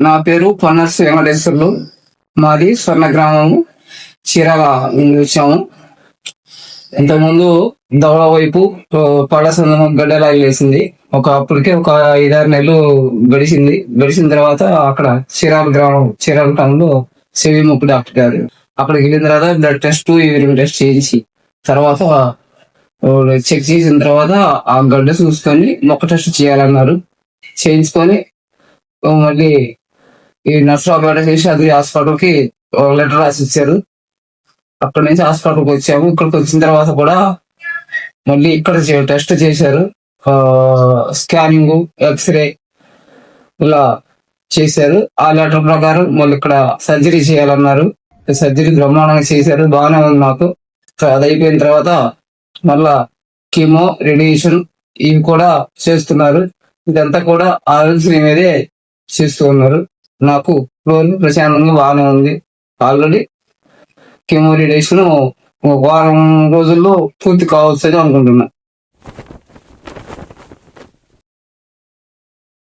నా పేరు పొన్నర్సి వెంకటేశ్వర్లు. మాది స్వర్ణ గ్రామము, చీరాల నుండి వచ్చాము. ఇంతకుముందు దవడ వైపు పడసందం గడ్డలాగి వేసింది. అప్పటికే ఒక 5-6 నెలలు గడిచిన తర్వాత అక్కడ చీరాల టౌన్ లో సెవి ముక్కు డాక్టర్ గారు అక్కడికి వెళ్ళిన తర్వాత బ్లడ్ టెస్ట్, యూరిన్ టెస్ట్ చేయించి తర్వాత చెక్ చేసిన తర్వాత ఆ గడ్డ చూసుకొని మొక్క టెస్ట్ చేయాలన్నారు. చేయించుకొని మళ్ళీ ఈ నర్సు ఆపరేట్ చేసి అది హాస్పిటల్కి లెటర్ రాసి ఇచ్చారు. అక్కడి నుంచి హాస్పిటల్కి వచ్చాము. ఇక్కడికి వచ్చిన తర్వాత కూడా మళ్ళీ ఇక్కడ టెస్ట్ చేశారు. స్కానింగ్, ఎక్స్రే ఇలా చేశారు. ఆ లెటర్ ప్రకారం మళ్ళీ ఇక్కడ సర్జరీ చేయాలన్నారు. సర్జరీ బ్రహ్మాండంగా చేశారు. బాగానే ఉంది నాకు. అది అయిపోయిన తర్వాత మళ్ళా కీమో, రేడియేషన్ ఇవి కూడా చేస్తున్నారు. ఇదంతా కూడా ఆరోగ్యశ్రీ మీదే చేస్తూ ఉన్నారు. నాకు ప్రశాంతంగా బాగానే ఉంది. ఆల్రెడీ కీమో, రేడియేషన్ 1 వారం రోజుల్లో పూర్తి కావచ్చని అనుకుంటున్నా.